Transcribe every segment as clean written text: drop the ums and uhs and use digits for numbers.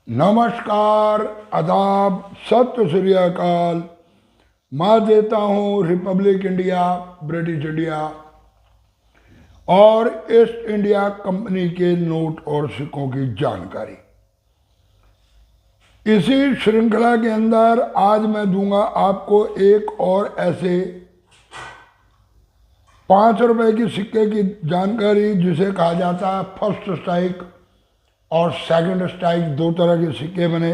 नमस्कार, आदाब, सत श्री अकाल। मैं देता हूँ रिपब्लिक इंडिया, ब्रिटिश इंडिया और ईस्ट इंडिया कंपनी के नोट और सिक्कों की जानकारी। इसी श्रृंखला के अंदर आज मैं दूंगा आपको एक और ऐसे 5 रुपए की सिक्के की जानकारी जिसे कहा जाता है फर्स्ट स्ट्राइक और सेकंड स्ट्राइक। दो तरह के सिक्के बने।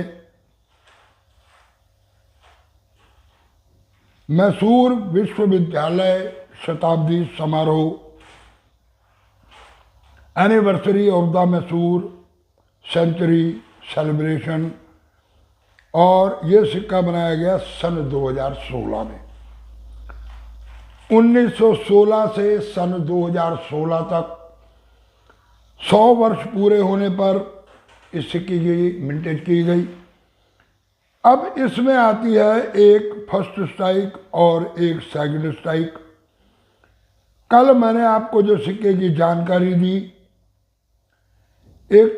मैसूर विश्वविद्यालय शताब्दी समारोह, anniversary of the Mysore century celebration, और ये सिक्का बनाया गया सन 2016 में। 1916 से सन 2016 तक 100 वर्ष पूरे होने पर इस सिक्के की मिंटेज की गई। अब इसमें आती है एक फर्स्ट स्ट्राइक और एक सेकंड स्ट्राइक। कल मैंने आपको जो सिक्के की जानकारी दी, एक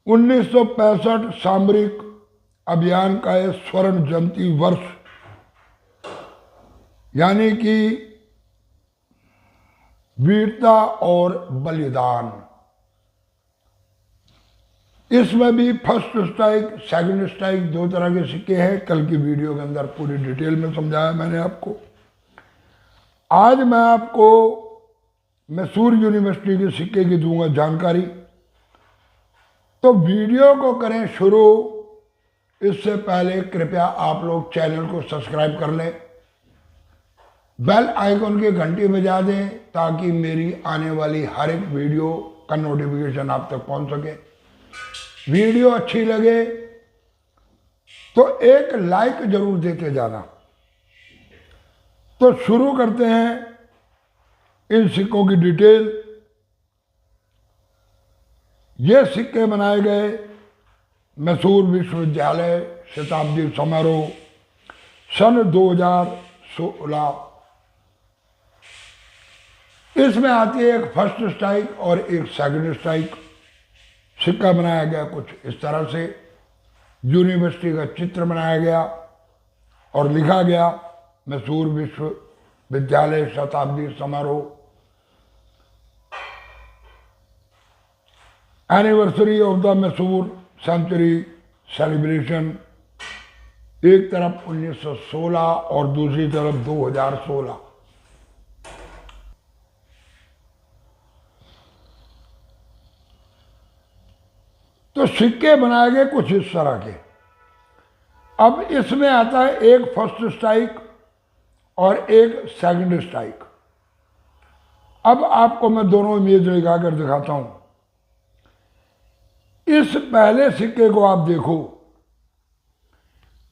1965 सामरिक अभियान का स्वर्ण जयंती वर्ष, यानी कि वीरता और बलिदान। इसमें भी फर्स्ट स्ट्राइक सेकंड स्ट्राइक दो तरह के सिक्के हैं। कल की वीडियो के अंदर पूरी डिटेल में समझाया मैंने आपको। आज मैं आपको मैसूर यूनिवर्सिटी के सिक्के की दूंगा जानकारी। तो वीडियो को करें शुरू। इससे पहले कृपया आप लोग चैनल को सब्सक्राइब कर लें, बेल आइकॉन की घंटी बजा दें ताकि मेरी आने वाली हर एक वीडियो का नोटिफिकेशन आप तक पहुंच सके। वीडियो अच्छी लगे तो एक लाइक जरूर देते जाना। तो शुरू करते हैं इन सिक्कों की डिटेल। ये सिक्के बनाए गए मैसूर विश्वविद्यालय शताब्दी समारोह सन 2016। इसमें आती है एक फर्स्ट स्ट्राइक और एक सेकंड स्ट्राइक। सिक्का बनाया गया कुछ इस तरह से। यूनिवर्सिटी का चित्र बनाया गया और लिखा गया मैसूर विश्वविद्यालय शताब्दी समारोह, anniversary of the Mysore century celebration. एक तरफ 1916 और दूसरी तरफ 2016। तो सिक्के बनाए गए कुछ इस तरह के। अब इसमें आता है एक फर्स्ट स्ट्राइक और एक सेकंड स्ट्राइक। अब आपको मैं दोनों इमेज लगाकर दिखाता हूं। इस पहले सिक्के को आप देखो,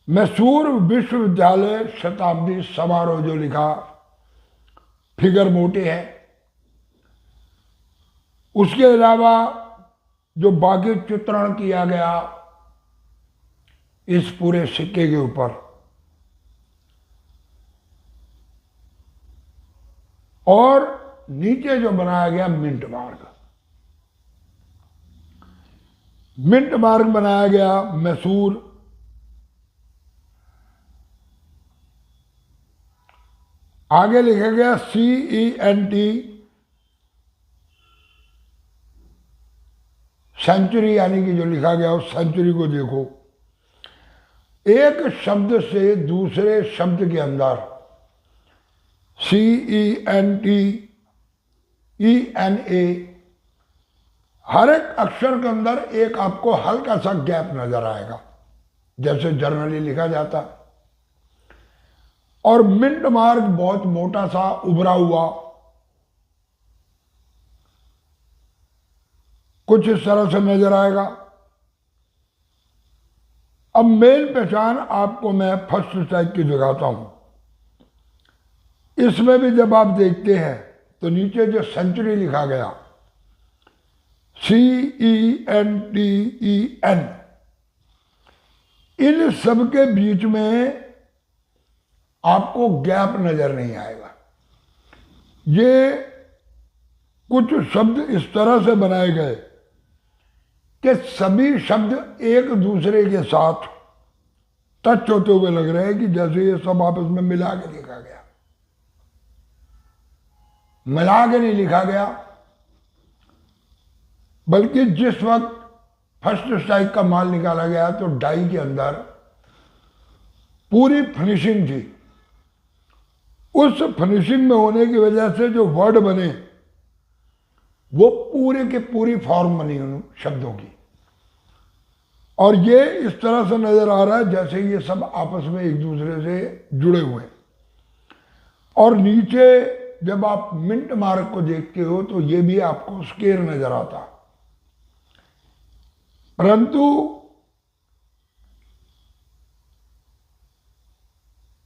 मैसूर विश्वविद्यालय शताब्दी समारोह जो लिखा, फिगर मोटे है। उसके अलावा जो बाकी चित्रण किया गया इस पूरे सिक्के के ऊपर, और नीचे जो बनाया गया मिंट मार्क। मिंट मार्क बनाया गया मैसूर। आगे लिखा गया CENT सेंचुरी, यानी कि जो लिखा गया उस सेंचुरी को देखो। एक शब्द से दूसरे शब्द के अंदर CENT ENA, हर एक अक्षर के अंदर एक आपको हल्का सा गैप नजर आएगा, जैसे जर्नली लिखा जाता। और मिंट मार्क बहुत मोटा सा उभरा हुआ, कुछ इस तरह से नजर आएगा। अब मेन पहचान आपको मैं फर्स्ट स्ट्राइक की दिखाता हूं। इसमें भी जब आप देखते हैं तो नीचे जो सेंचुरी लिखा गया CENTEN, इन सब के बीच में आपको गैप नजर नहीं आएगा। ये कुछ शब्द इस तरह से बनाए गए कि सभी शब्द एक दूसरे के साथ टच होते हुए लग रहे हैं कि जैसे ये सब आपस में मिला के लिखा गया। मिला के नहीं लिखा गया, बल्कि जिस वक्त फर्स्ट स्ट्राइक का माल निकाला गया तो डाई के अंदर पूरी फिनिशिंग थी। उस फिनिशिंग में होने की वजह से जो वर्ड बने वो पूरे के पूरी फॉर्म बनी उन शब्दों की, और ये इस तरह से नजर आ रहा है जैसे ये सब आपस में एक दूसरे से जुड़े हुए हैं। और नीचे जब आप मिंट मार्क को देखते हो तो ये भी आपको स्केयर नजर आता, परंतु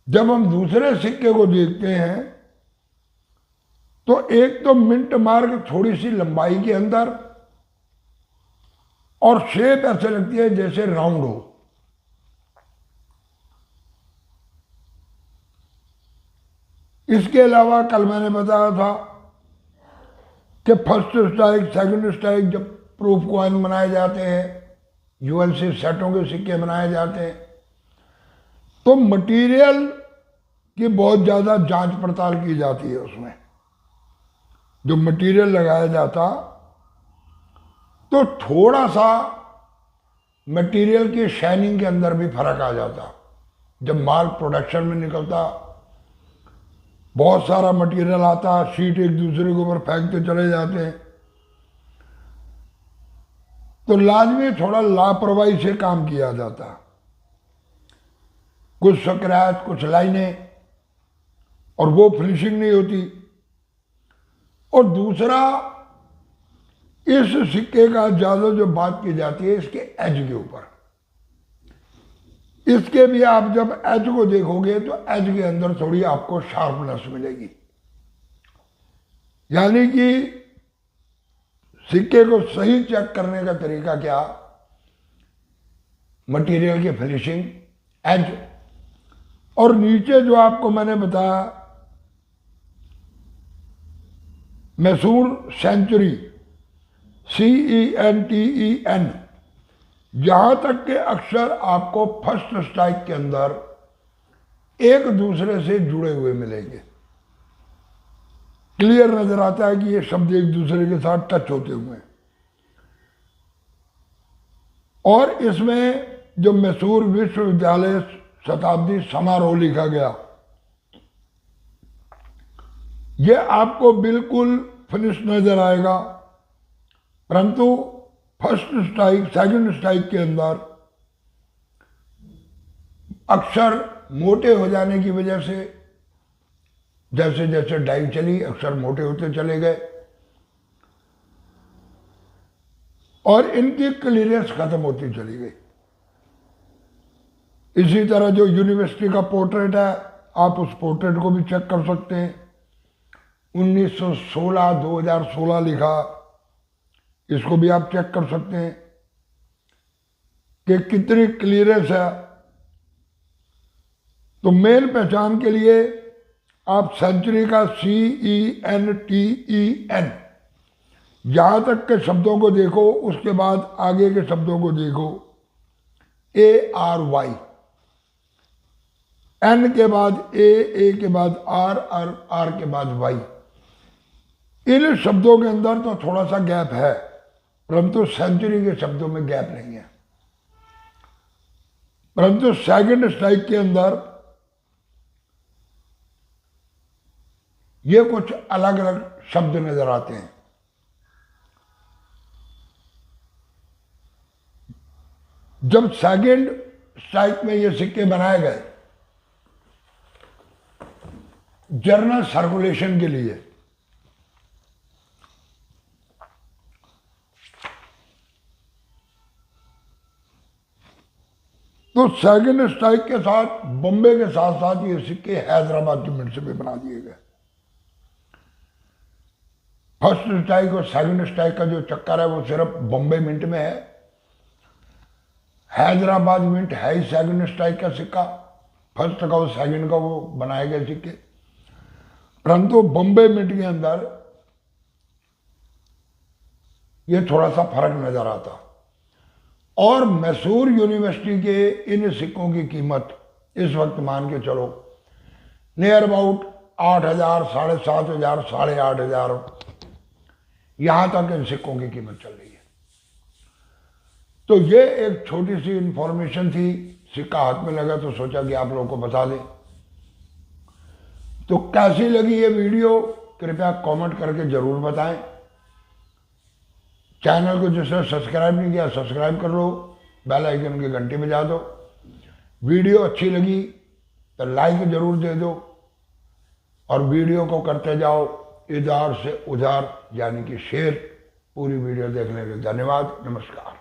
जब हम दूसरे सिक्के को देखते हैं तो एक तो मिंट मार्क थोड़ी सी लंबाई के अंदर, और शेप ऐसे लगती है जैसे राउंड हो। इसके अलावा कल मैंने बताया था कि फर्स्ट स्ट्राइक, सेकंड स्ट्राइक जब प्रूफ कॉइन बनाए जाते हैं, यूएलसी सेटों के सिक्के बनाए जाते हैं, तो मटेरियल की बहुत ज़्यादा जांच पड़ताल की जाती है। उसमें जो मटेरियल लगाया जाता तो थोड़ा सा मटेरियल की शाइनिंग के अंदर भी फर्क आ जाता। जब माल प्रोडक्शन में निकलता, बहुत सारा मटेरियल आता, शीट एक दूसरे के ऊपर फेंकते चले जाते हैं, तो लाजमी थोड़ा लापरवाही से काम किया जाता। कुछ स्क्रैच, कुछ लाइनें, और वो फिनिशिंग नहीं होती। और दूसरा, इस सिक्के का ज्यादा जो बात की जाती है इसके एज के ऊपर। इसके भी आप जब एज को देखोगे तो एज के अंदर थोड़ी आपको शार्पनेस मिलेगी, यानी कि सिक्के को सही चेक करने का तरीका क्या, मटेरियल की फिनिशिंग, एज, और नीचे जो आपको मैंने बताया मैसूर सेंचुरी, CENTEN, यहां तक के अक्षर आपको फर्स्ट स्ट्राइक के अंदर एक दूसरे से जुड़े हुए मिलेंगे। क्लियर नजर आता है कि ये शब्द एक दूसरे के साथ टच होते हुए हैं। और इसमें जो मैसूर विश्वविद्यालय शताब्दी समारोह लिखा गया, ये आपको बिल्कुल फिनिश नजर आएगा, परंतु फर्स्ट स्ट्राइक, सेकंड स्ट्राइक के अंदर अक्षर मोटे हो जाने की वजह से जैसे जैसे डाई चली अक्षर मोटे होते चले गए, और इनकी क्लियरेंस खत्म होती चली गई। इसी तरह जो यूनिवर्सिटी का पोर्ट्रेट है, आप उस पोर्ट्रेट को भी चेक कर सकते हैं। 1916 2016 लिखा, इसको भी आप चेक कर सकते हैं कि कितनी क्लियरेंस है। तो मेन पहचान के लिए आप सेंचुरी का CENTEN यहां तक के शब्दों को देखो, उसके बाद आगे के शब्दों को देखो, ARY, N के बाद A के बाद R के बाद Y। इन शब्दों के अंदर तो थोड़ा सा गैप है, परंतु सेंचुरी के शब्दों में गैप नहीं है। परंतु सेकंड स्ट्राइक के अंदर ये कुछ अलग अलग शब्द नजर आते हैं। जब सेकंड स्ट्राइक में ये सिक्के बनाए गए जर्नल सर्कुलेशन के लिए, तो सेकंड स्ट्राइक के साथ बॉम्बे के साथ साथ ये सिक्के हैदराबाद की मिंट से भी बना दिए गए। फर्स्ट स्ट्राइक और सेकंड स्ट्राइक का जो चक्कर है वो सिर्फ बॉम्बे मिंट में है। हैदराबाद मिंट है ही सेकंड स्ट्राइक का सिक्का, फर्स्ट का और सेकंड का वो बनाए गए सिक्के, परंतु बॉम्बे मिंट के अंदर ये थोड़ा सा फर्क नजर आता। और मैसूर यूनिवर्सिटी के इन सिक्कों की कीमत इस वक्त मान के चलो नियर अबाउट 8,000, 7,500, 8,500 यहाँ तक इन सिक्कों की कीमत चल रही है। तो ये एक छोटी सी इंफॉर्मेशन थी, सिक्का हाथ में लगा तो सोचा कि आप लोगों को बता दें। तो कैसी लगी ये वीडियो कृपया कमेंट करके जरूर बताएं। चैनल को जिसने सब्सक्राइब नहीं किया सब्सक्राइब कर लो, बेल आइकन की घंटी बजा दो। वीडियो अच्छी लगी तो लाइक जरूर दे दो और वीडियो को करते जाओ इधर से उधर, यानी कि शेयर। पूरी वीडियो देखने के लिए धन्यवाद। नमस्कार।